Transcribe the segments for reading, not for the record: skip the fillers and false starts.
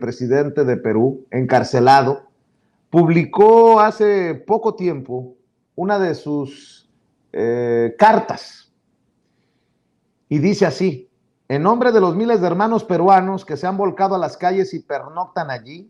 presidente de Perú, encarcelado, publicó hace poco tiempo una de sus cartas y dice así: en nombre de los miles de hermanos peruanos que se han volcado a las calles y pernoctan allí,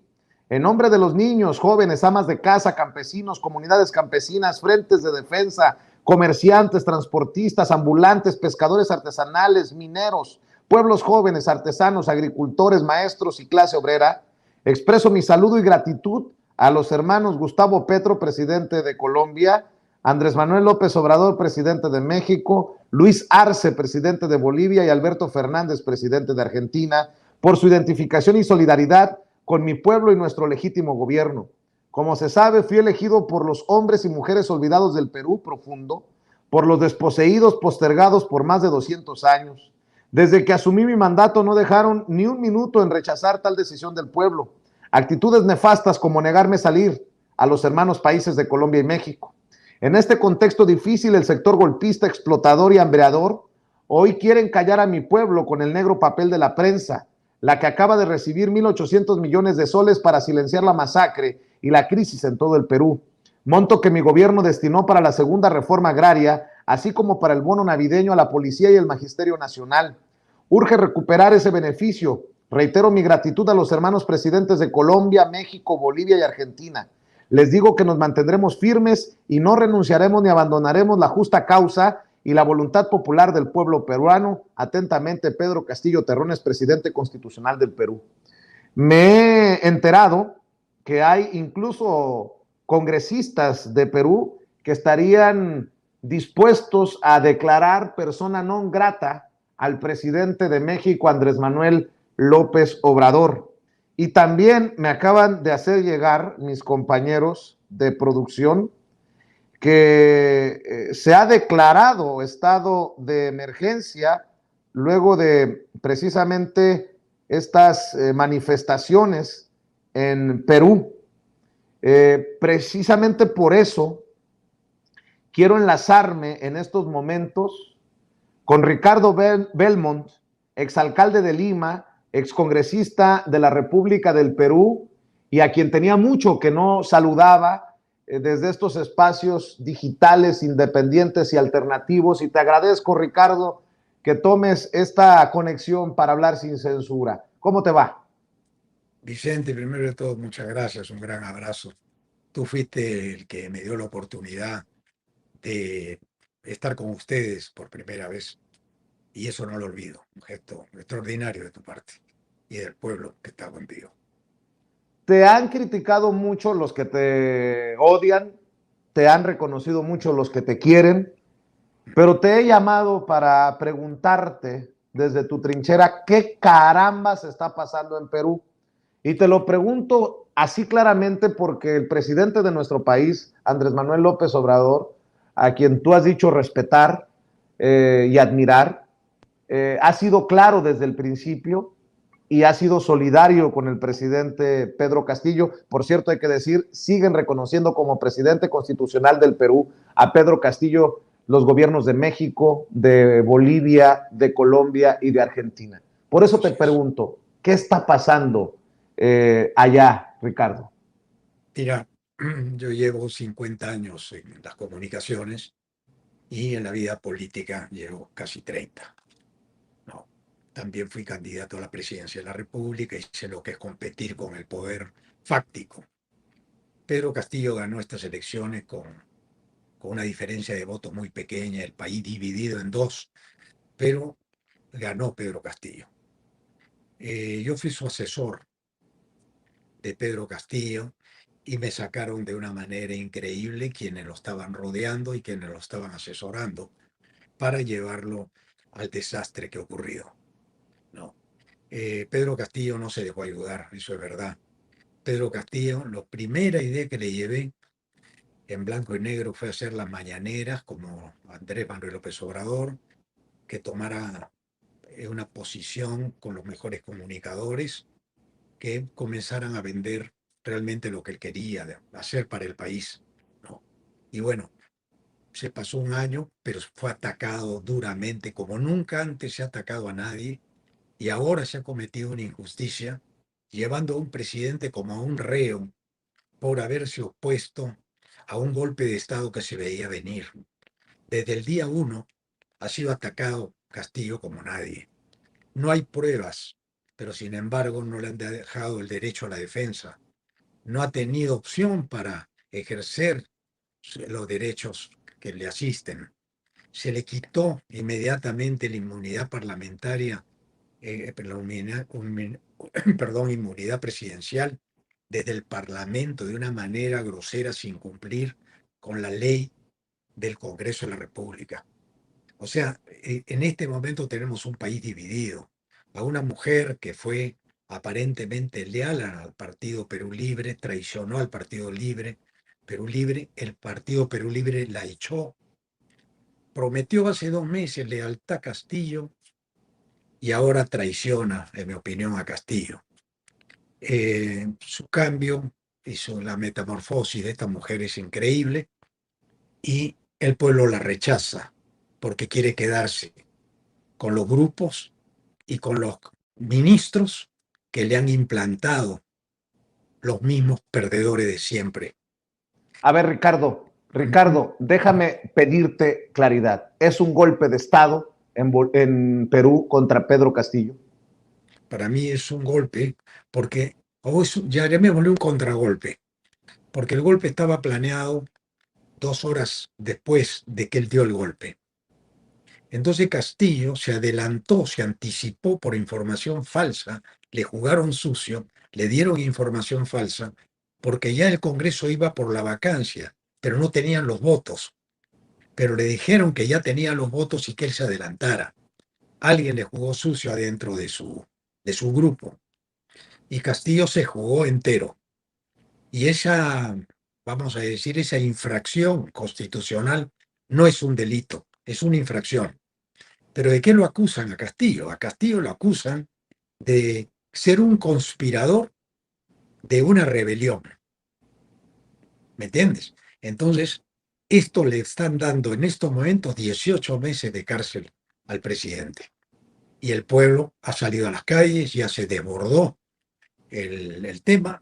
en nombre de los niños, jóvenes, amas de casa, campesinos, comunidades campesinas, frentes de defensa, comerciantes, transportistas, ambulantes, pescadores artesanales, mineros, pueblos jóvenes, artesanos, agricultores, maestros y clase obrera, expreso mi saludo y gratitud a los hermanos Gustavo Petro, presidente de Colombia, Andrés Manuel López Obrador, presidente de México, Luis Arce, presidente de Bolivia, y Alberto Fernández, presidente de Argentina, por su identificación y solidaridad con mi pueblo y nuestro legítimo gobierno. Como se sabe, fui elegido por los hombres y mujeres olvidados del Perú profundo, por los desposeídos postergados por más de 200 años. Desde que asumí mi mandato no dejaron ni un minuto en rechazar tal decisión del pueblo. Actitudes nefastas como negarme salir a los hermanos países de Colombia y México. En este contexto difícil, el sector golpista, explotador y hambreador hoy quieren callar a mi pueblo con el negro papel de la prensa, la que acaba de recibir 1.800 millones de soles para silenciar la masacre y la crisis en todo el Perú, monto que mi gobierno destinó para la segunda reforma agraria, así como para el bono navideño a la policía y el magisterio nacional. Urge recuperar ese beneficio. Reitero mi gratitud a los hermanos presidentes de Colombia, México, Bolivia y Argentina. Les digo que nos mantendremos firmes y no renunciaremos ni abandonaremos la justa causa y la voluntad popular del pueblo peruano. Atentamente, Pedro Castillo Terrones, presidente constitucional del Perú. Me he enterado que hay incluso congresistas de Perú que estarían dispuestos a declarar persona non grata al presidente de México, Andrés Manuel López Obrador. Y también me acaban de hacer llegar mis compañeros de producción que se ha declarado estado de emergencia luego de precisamente estas manifestaciones en Perú. Precisamente por eso quiero enlazarme en estos momentos con Ricardo Belmont, exalcalde de Lima, excongresista de la República del Perú, y a quien tenía mucho que no saludaba desde estos espacios digitales, independientes y alternativos. Y te agradezco, Ricardo, que tomes esta conexión para hablar sin censura. ¿Cómo te va? Vicente, primero de todo, muchas gracias, un gran abrazo. Tú fuiste el que me dio la oportunidad de estar con ustedes por primera vez y eso no lo olvido, un gesto extraordinario de tu parte y del pueblo que está contigo. Te han criticado mucho los que te odian, te han reconocido mucho los que te quieren, pero te he llamado para preguntarte desde tu trinchera qué carambas está pasando en Perú. Y te lo pregunto así claramente porque el presidente de nuestro país, Andrés Manuel López Obrador, a quien tú has dicho respetar y admirar, ha sido claro desde el principio y ha sido solidario con el presidente Pedro Castillo. Por cierto, hay que decir, siguen reconociendo como presidente constitucional del Perú a Pedro Castillo los gobiernos de México, de Bolivia, de Colombia y de Argentina. Por eso te pregunto, ¿qué está pasando allá, Ricardo? Mira, yo llevo 50 años en las comunicaciones y en la vida política llevo casi 30. No, también fui candidato a la presidencia de la República y sé lo que es competir con el poder fáctico. Pedro Castillo ganó estas elecciones con una diferencia de votos muy pequeña, el país dividido en dos, pero ganó Pedro Castillo. Yo fui su asesor de Pedro Castillo y me sacaron de una manera increíble quienes lo estaban rodeando y quienes lo estaban asesorando para llevarlo al desastre que ocurrió. No. Pedro Castillo no se dejó ayudar, eso es verdad. Pedro Castillo, la primera idea que le llevé en blanco y negro fue hacer las mañaneras como Andrés Manuel López Obrador, que tomara una posición con los mejores comunicadores, que comenzaran a vender realmente lo que él quería hacer para el país, ¿no? Y bueno, se pasó un año, pero fue atacado duramente, como nunca antes se ha atacado a nadie, y ahora se ha cometido una injusticia llevando a un presidente como a un reo por haberse opuesto a un golpe de Estado que se veía venir. Desde el día 1 ha sido atacado Castillo como nadie. No hay pruebas, pero sin embargo no le han dejado el derecho a la defensa. No ha tenido opción para ejercer los derechos que le asisten. Se le quitó inmediatamente la inmunidad parlamentaria, perdón, inmunidad presidencial desde el Parlamento de una manera grosera sin cumplir con la ley del Congreso de la República. O sea, en este momento tenemos un país dividido. A una mujer que fue aparentemente leal al Partido Perú Libre, traicionó al Partido Perú Libre, el Partido Perú Libre la echó, prometió hace 2 meses lealtad a Castillo y ahora traiciona, en mi opinión, a Castillo. Su cambio la metamorfosis de esta mujer es increíble y el pueblo la rechaza porque quiere quedarse con los grupos y con los ministros que le han implantado los mismos perdedores de siempre. A ver, Ricardo, déjame pedirte claridad. ¿Es un golpe de Estado en Perú contra Pedro Castillo? Para mí es un golpe porque, ya llamémosle un contragolpe, porque el golpe estaba planeado 2 horas después de que él dio el golpe. Entonces Castillo se adelantó, se anticipó por información falsa, le jugaron sucio, le dieron información falsa, porque ya el Congreso iba por la vacancia, pero no tenían los votos. Pero le dijeron que ya tenía los votos y que él se adelantara. Alguien le jugó sucio adentro de su grupo. Y Castillo se jugó entero. Y vamos a decir, esa infracción constitucional no es un delito, es una infracción. ¿Pero de qué lo acusan a Castillo? A Castillo lo acusan de ser un conspirador de una rebelión. ¿Me entiendes? Entonces, esto le están dando en estos momentos 18 meses de cárcel al presidente. Y el pueblo ha salido a las calles, ya se desbordó el tema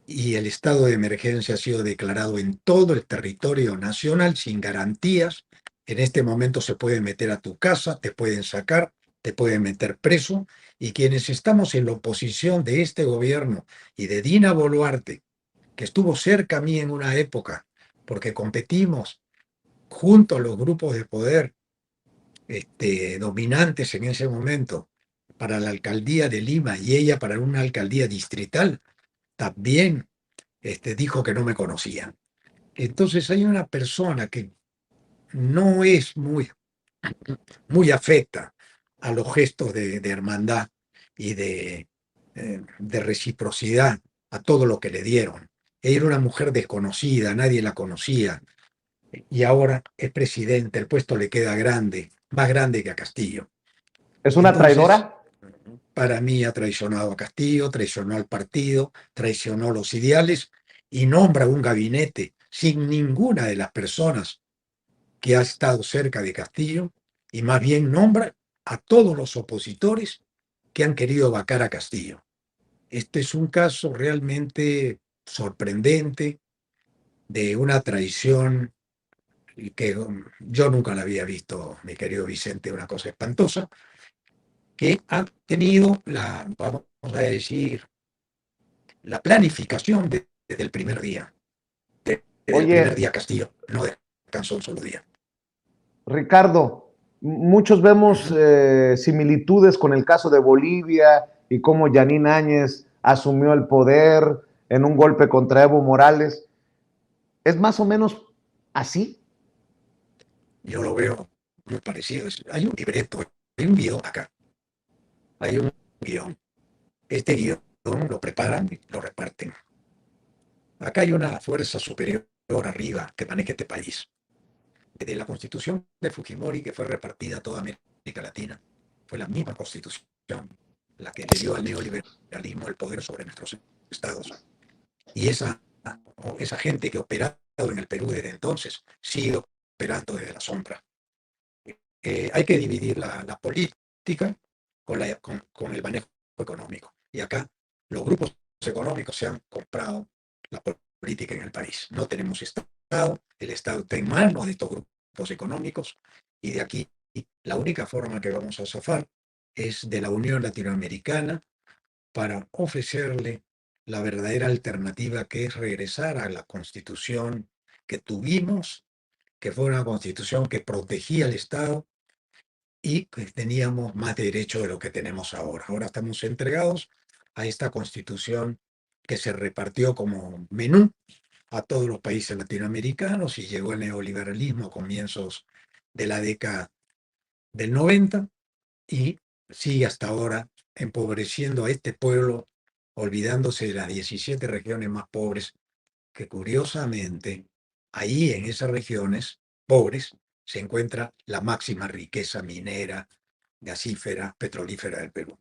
y el estado de emergencia ha sido declarado en todo el territorio nacional sin garantías. En este momento se pueden meter a tu casa, te pueden sacar, te pueden meter preso, y quienes estamos en la oposición de este gobierno y de Dina Boluarte, que estuvo cerca a mí en una época, porque competimos junto a los grupos de poder dominantes en ese momento para la alcaldía de Lima y ella para una alcaldía distrital, también dijo que no me conocía. Entonces hay una persona que no es muy afecta a los gestos de hermandad y de reciprocidad a todo lo que le dieron. Ella era una mujer desconocida, nadie la conocía, y ahora es presidente, el puesto le queda grande, más grande que a Castillo. ¿Es una Entonces, traidora? para mí ha traicionado a Castillo, traicionó al partido, traicionó los ideales y nombra un gabinete sin ninguna de las personas que ha estado cerca de Castillo, y más bien nombra a todos los opositores que han querido vacar a Castillo. Este es un caso realmente sorprendente de una traición que yo nunca la había visto, mi querido Vicente, una cosa espantosa, que ha tenido vamos a decir, la planificación desde el primer día. Desde el primer Oye, día Castillo no descansó un solo día. Ricardo, muchos vemos similitudes con el caso de Bolivia y cómo Yanine Áñez asumió el poder en un golpe contra Evo Morales. ¿Es más o menos así? Yo lo veo muy parecido. Hay un libreto, hay un guión acá, hay un guión. Este guión lo preparan y lo reparten. Acá hay una fuerza superior arriba que maneja este país. Desde la constitución de Fujimori, que fue repartida a toda América Latina, fue la misma constitución la que le dio al neoliberalismo el poder sobre nuestros estados. Y esa gente que ha operado en el Perú desde entonces sigue operando desde la sombra. Hay que dividir la política con el manejo económico. Y acá Los grupos económicos se han comprado la política en el país. No tenemos Estado, el Estado está en manos de estos grupos económicos y de aquí la única forma que vamos a zafar es de la Unión Latinoamericana para ofrecerle la verdadera alternativa que es regresar a la constitución que tuvimos, que fue una constitución que protegía al Estado y que teníamos más derecho de lo que tenemos ahora. Ahora estamos entregados a esta constitución que se repartió como menú a todos los países latinoamericanos y llegó el neoliberalismo a comienzos de la década del 90 y sigue hasta ahora empobreciendo a este pueblo, olvidándose de las 17 regiones más pobres, que curiosamente ahí en esas regiones pobres se encuentra la máxima riqueza minera, gasífera, petrolífera del Perú.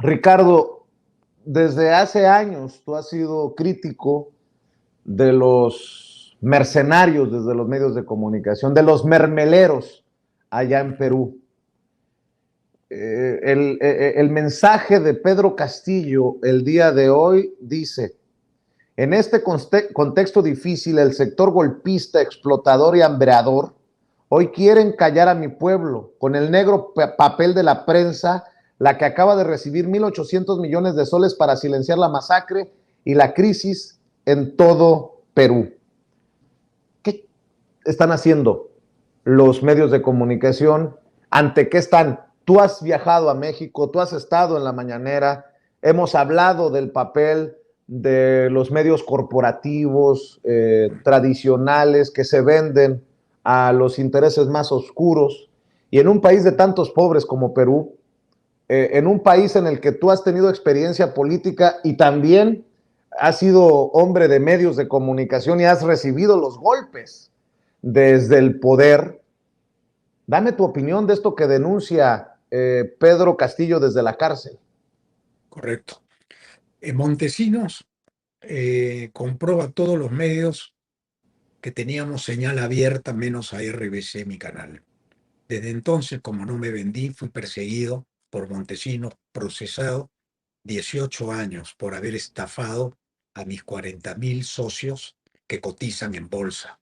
Ricardo, desde hace años tú has sido crítico de los mercenarios desde los medios de comunicación, de los mermeleros allá en Perú. El mensaje de Pedro Castillo el día de hoy dice: en este contexto difícil, el sector golpista, explotador y hambreador hoy quieren callar a mi pueblo con el negro papel de la prensa, la que acaba de recibir 1.800 millones de soles para silenciar la masacre y la crisis en todo Perú. ¿Qué están haciendo los medios de comunicación? ¿Ante qué están? Tú has viajado a México, tú has estado en la mañanera, hemos hablado del papel de los medios corporativos tradicionales que se venden a los intereses más oscuros. Y en un país de tantos pobres como Perú, en un país en el que tú has tenido experiencia política y también has sido hombre de medios de comunicación y has recibido los golpes desde el poder, dame tu opinión de esto que denuncia Pedro Castillo desde la cárcel. Correcto. Montesinos compró a todos los medios que teníamos señal abierta, menos a RBC, mi canal. Desde entonces, como no me vendí, fui perseguido por Montesinos, procesado 18 años por haber estafado a mis 40.000 socios que cotizan en bolsa.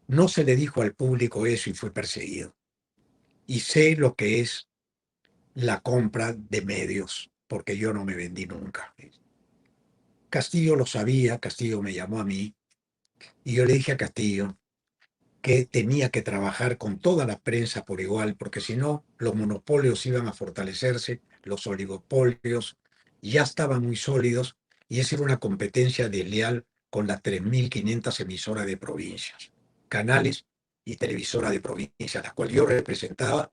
No se le dijo al público eso y fui perseguido. Y sé lo que es la compra de medios, porque yo no me vendí nunca. Castillo lo sabía, Castillo me llamó a mí y yo le dije a Castillo que tenía que trabajar con toda la prensa por igual, porque si no, los monopolios iban a fortalecerse, los oligopolios ya estaban muy sólidos y esa era una competencia desleal con las 3.500 emisoras de provincias, canales y televisoras de provincias, las cuales yo representaba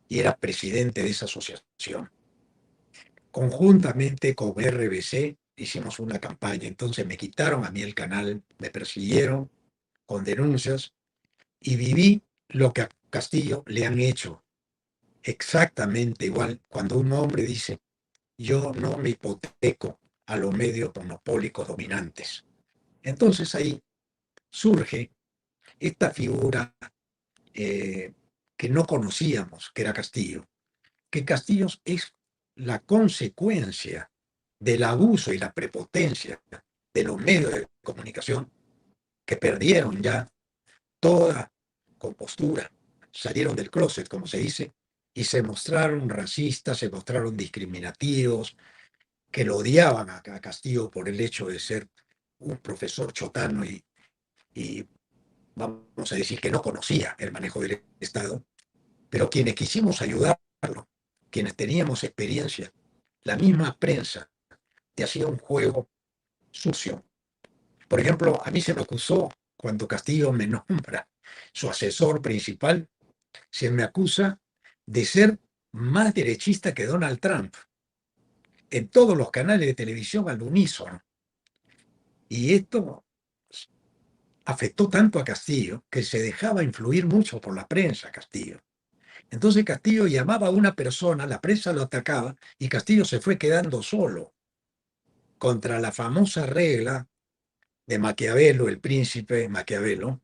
y era presidente de esa asociación. Conjuntamente con RBC hicimos una campaña, entonces me quitaron a mí el canal, me persiguieron con denuncias y viví lo que a Castillo le han hecho exactamente igual cuando un hombre dice: yo no me hipoteco a los medios monopólicos dominantes. Entonces ahí surge esta figura que no conocíamos, que era Castillo, que Castillo es la consecuencia del abuso y la prepotencia de los medios de comunicación que perdieron ya toda compostura, salieron del closet, como se dice, y se mostraron racistas, se mostraron discriminativos, que lo odiaban a Castillo por el hecho de ser un profesor chotano y vamos a decir que no conocía el manejo del Estado, pero quienes quisimos ayudarlo, quienes teníamos experiencia, la misma prensa te hacía un juego sucio. Por ejemplo, a mí se me acusó cuando Castillo me nombra su asesor principal, se me acusa de ser más derechista que Donald Trump en todos los canales de televisión al unísono. Y esto afectó tanto a Castillo que se dejaba influir mucho por la prensa, Castillo. Entonces Castillo llamaba a una persona, la prensa lo atacaba y Castillo se fue quedando solo contra la famosa regla de Maquiavelo, el príncipe Maquiavelo,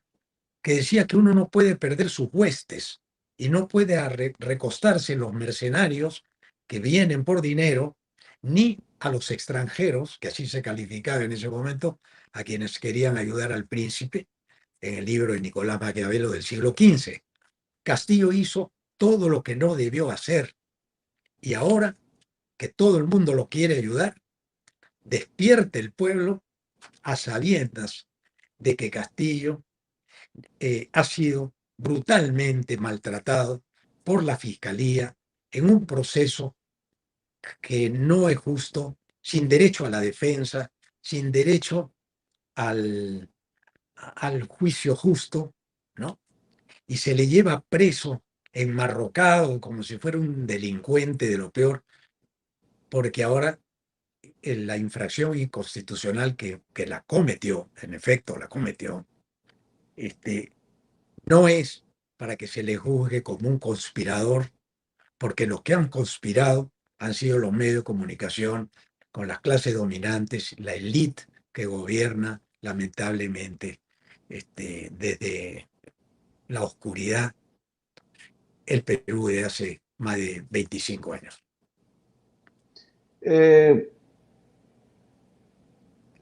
que decía que uno no puede perder sus huestes y no puede recostarse en los mercenarios que vienen por dinero, ni a los extranjeros, que así se calificaba en ese momento, a quienes querían ayudar al príncipe, en el libro de Nicolás Maquiavelo del siglo XV. Castillo hizo todo lo que no debió hacer, y ahora que todo el mundo lo quiere ayudar, despierte el pueblo a sabiendas de que Castillo ha sido brutalmente maltratado por la Fiscalía en un proceso que no es justo, sin derecho a la defensa, sin derecho al, al juicio justo, ¿no? Y se le lleva preso, enmarrocado, como si fuera un delincuente de lo peor, porque ahora la infracción inconstitucional que la cometió, en efecto la cometió, no es para que se le juzgue como un conspirador, porque los que han conspirado han sido los medios de comunicación con las clases dominantes, la élite que gobierna, lamentablemente, desde la oscuridad, el Perú de hace más de 25 años.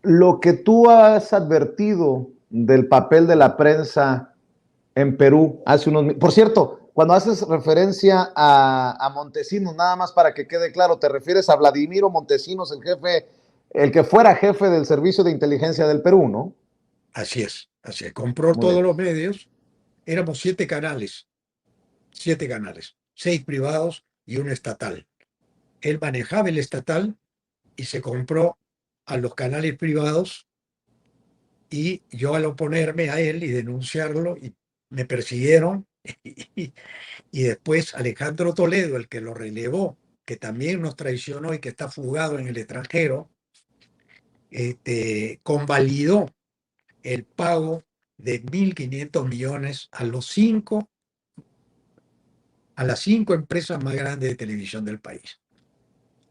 Lo que tú has advertido del papel de la prensa en Perú hace unos... Por cierto, cuando haces referencia a Montesinos, nada más para que quede claro, ¿te refieres a Vladimiro Montesinos, el jefe, el que fuera jefe del Servicio de Inteligencia del Perú, ¿no? Así es, así es. Compró Muy todos bien. los medios, éramos 7 canales, 6 privados y uno estatal. Él manejaba el estatal y se compró a los canales privados, y yo al oponerme a él y denunciarlo, y me persiguieron y después Alejandro Toledo, el que lo relevó, que también nos traicionó y que está fugado en el extranjero, convalidó el pago de 1.500 millones a las 5 empresas más grandes de televisión del país.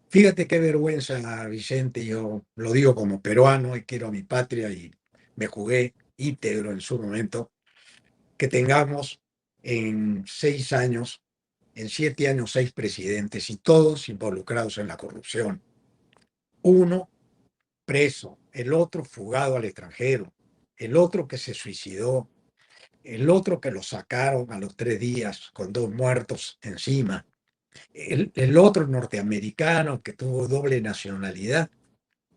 Fíjate qué vergüenza, Vicente, yo lo digo como peruano y quiero a mi patria y me jugué íntegro en su momento, que tengamos en 6 años, en 7 años, 6 presidentes y todos involucrados en la corrupción. Uno preso, el otro fugado al extranjero, el otro que se suicidó, el otro que lo sacaron a los 3 días con 2 muertos encima, el otro norteamericano que tuvo doble nacionalidad,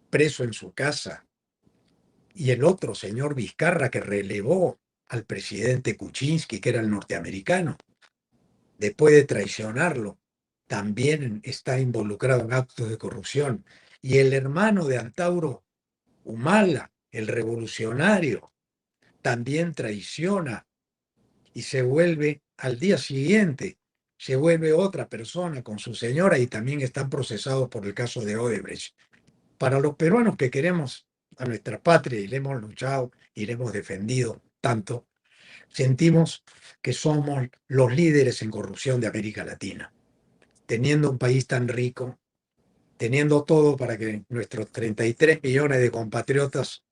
preso en su casa, y el otro señor Vizcarra que relevó al presidente Kuczynski, que era el norteamericano, después de traicionarlo, también está involucrado en actos de corrupción. Y el hermano de Antauro Humala, el revolucionario, también traiciona y se vuelve al día siguiente, se vuelve otra persona con su señora, y también están procesados por el caso de Odebrecht. Para los peruanos que queremos a nuestra patria y le hemos luchado y le hemos defendido tanto, sentimos que somos los líderes en corrupción de América Latina, teniendo un país tan rico, teniendo todo para que nuestros 33 millones de compatriotas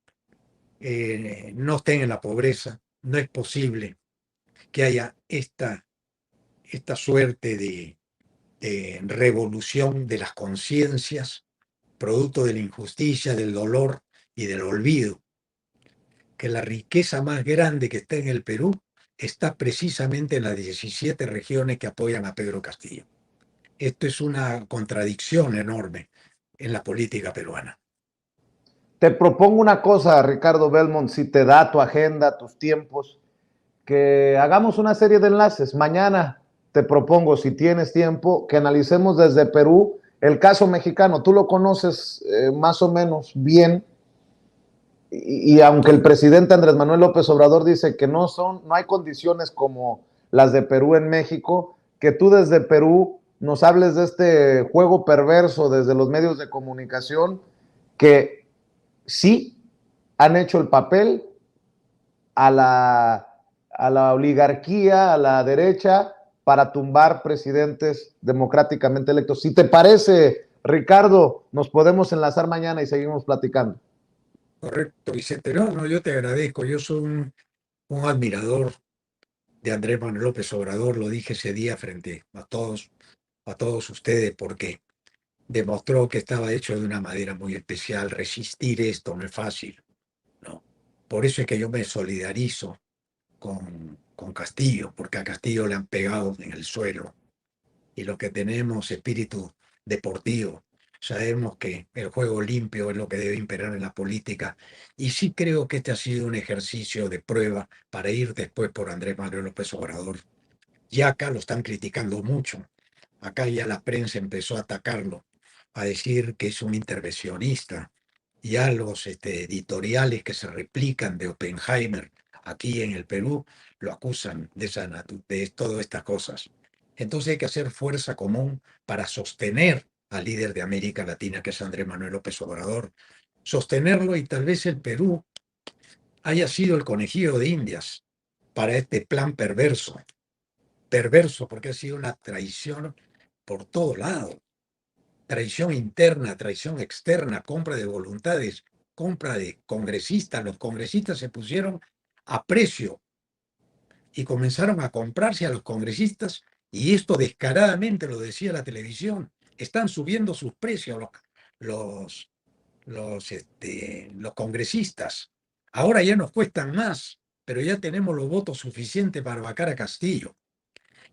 no estén en la pobreza. No es posible que haya esta suerte de revolución de las conciencias, producto de la injusticia, del dolor y del olvido, que la riqueza más grande que está en el Perú está precisamente en las 17 regiones que apoyan a Pedro Castillo. Esto es una contradicción enorme en la política peruana. Te propongo una cosa, Ricardo Belmont, si te da tu agenda, tus tiempos, que hagamos una serie de enlaces. Mañana te propongo, si tienes tiempo, que analicemos desde Perú el caso mexicano. Tú lo conoces más o menos bien, y aunque el presidente Andrés Manuel López Obrador dice que no hay condiciones como las de Perú en México, que tú desde Perú nos hables de este juego perverso desde los medios de comunicación, que sí han hecho el papel a la oligarquía, a la derecha, para tumbar presidentes democráticamente electos. Si te parece, Ricardo, nos podemos enlazar mañana y seguimos platicando. Correcto, Vicente. No, no, yo te agradezco. Yo soy un admirador de Andrés Manuel López Obrador, lo dije ese día frente a todos, a todos ustedes porque demostró que estaba hecho de una manera muy especial. Resistir esto no es fácil, ¿no? Por eso es que yo me solidarizo con Castillo, porque a Castillo le han pegado en el suelo. Y los que tenemos espíritu deportivo, sabemos que el juego limpio es lo que debe imperar en la política. Y sí creo que este ha sido un ejercicio de prueba para ir después por Andrés Manuel López Obrador. Ya acá lo están criticando mucho. Acá ya la prensa empezó a atacarlo, a decir que es un intervencionista. Ya los editoriales que se replican de Oppenheimer aquí en el Perú lo acusan de todas estas cosas. Entonces hay que hacer fuerza común para sostener al líder de América Latina, que es Andrés Manuel López Obrador, sostenerlo, y tal vez el Perú haya sido el conejillo de Indias para este plan perverso. Perverso porque ha sido una traición por todo lado. Traición interna, traición externa, compra de voluntades, compra de congresistas. Los congresistas se pusieron a precio y comenzaron a comprarse a los congresistas, y esto descaradamente lo decía la televisión. Están subiendo sus precios los, los congresistas. Ahora ya nos cuestan más, pero ya tenemos los votos suficientes para vacar a Castillo.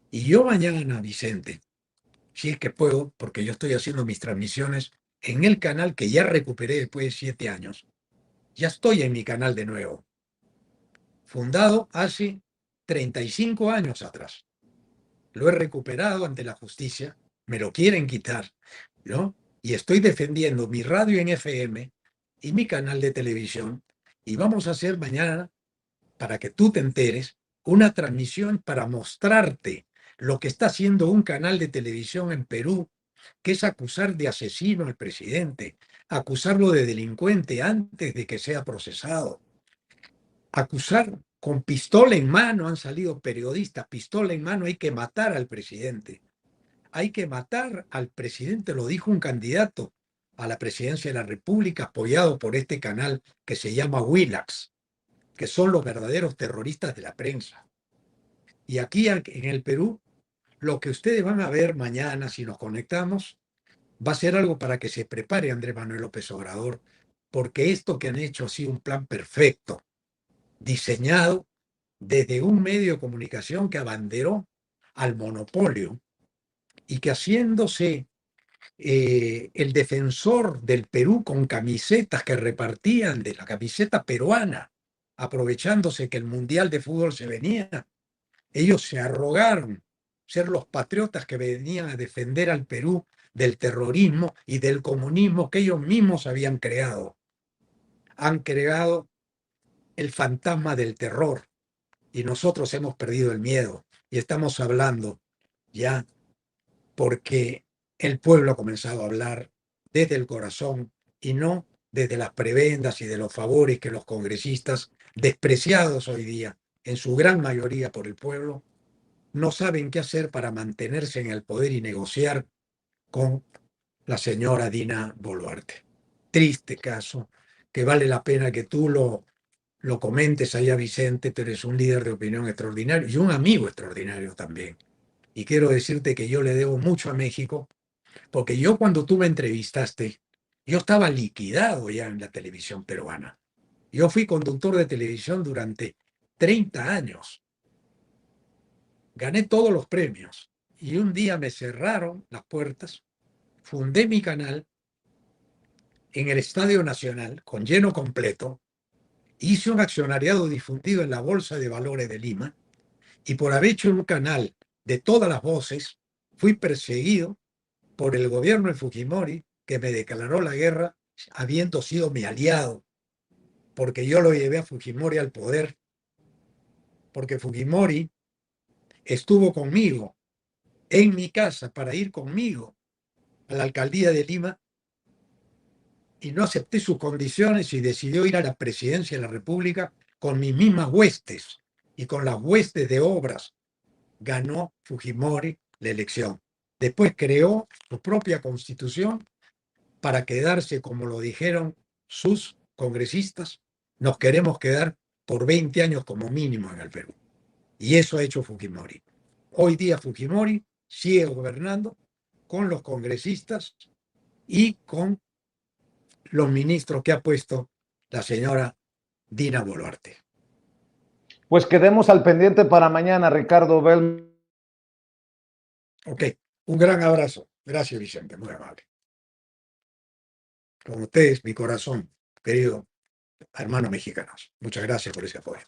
Y yo mañana, Vicente, si es que puedo, porque yo estoy haciendo mis transmisiones en el canal que ya recuperé después de 7 años. Ya estoy en mi canal de nuevo, fundado hace 35 años atrás. Lo he recuperado ante la justicia, me lo quieren quitar, ¿no? Y estoy defendiendo mi radio en FM y mi canal de televisión, y vamos a hacer mañana, para que tú te enteres, una transmisión para mostrarte lo que está haciendo un canal de televisión en Perú, que es acusar de asesino al presidente, acusarlo de delincuente antes de que sea procesado, acusar con pistola en mano. Han salido periodistas, pistola en mano, hay que matar al presidente. Hay que matar al presidente, lo dijo un candidato a la presidencia de la República apoyado por este canal que se llama Willax, que son los verdaderos terroristas de la prensa. Y aquí en el Perú, lo que ustedes van a ver mañana, si nos conectamos, va a ser algo para que se prepare Andrés Manuel López Obrador, porque esto que han hecho ha sido un plan perfecto, diseñado desde un medio de comunicación que abanderó al monopolio y que, haciéndose el defensor del Perú con camisetas que repartían de la camiseta peruana, aprovechándose que el Mundial de Fútbol se venía, ellos se arrogaron ser los patriotas que venían a defender al Perú del terrorismo y del comunismo que ellos mismos habían creado. Han creado el fantasma del terror, y nosotros hemos perdido el miedo y estamos hablando ya porque el pueblo ha comenzado a hablar desde el corazón y no desde las prebendas y de los favores que los congresistas, despreciados hoy día en su gran mayoría por el pueblo, no saben qué hacer para mantenerse en el poder y negociar con la señora Dina Boluarte. Triste caso, que vale la pena que tú lo comentes allá, Vicente. Tú eres un líder de opinión extraordinario y un amigo extraordinario también. Y quiero decirte que yo le debo mucho a México, porque yo, cuando tú me entrevistaste, yo estaba liquidado ya en la televisión peruana. Yo fui conductor de televisión durante 30 años. Gané todos los premios y un día me cerraron las puertas. Fundé mi canal en el Estadio Nacional con lleno completo. Hice un accionariado difundido en la Bolsa de Valores de Lima, y por haber hecho un canal de todas las voces, fui perseguido por el gobierno de Fujimori, que me declaró la guerra habiendo sido mi aliado, porque yo lo llevé a Fujimori al poder, porque Fujimori estuvo conmigo en mi casa para ir conmigo a la alcaldía de Lima, y no acepté sus condiciones y decidió ir a la presidencia de la República con mis mismas huestes y con las huestes de obras. Ganó Fujimori la elección. Después creó su propia constitución para quedarse, como lo dijeron sus congresistas, nos queremos quedar por 20 años como mínimo en el Perú. Y eso ha hecho Fujimori. Hoy día Fujimori sigue gobernando con los congresistas y con los ministros que ha puesto la señora Dina Boluarte. Pues quedemos al pendiente para mañana, Ricardo Bell. Ok, un gran abrazo. Gracias, Vicente, muy amable. Con ustedes, mi corazón, querido hermanos mexicanos. Muchas gracias por ese apoyo.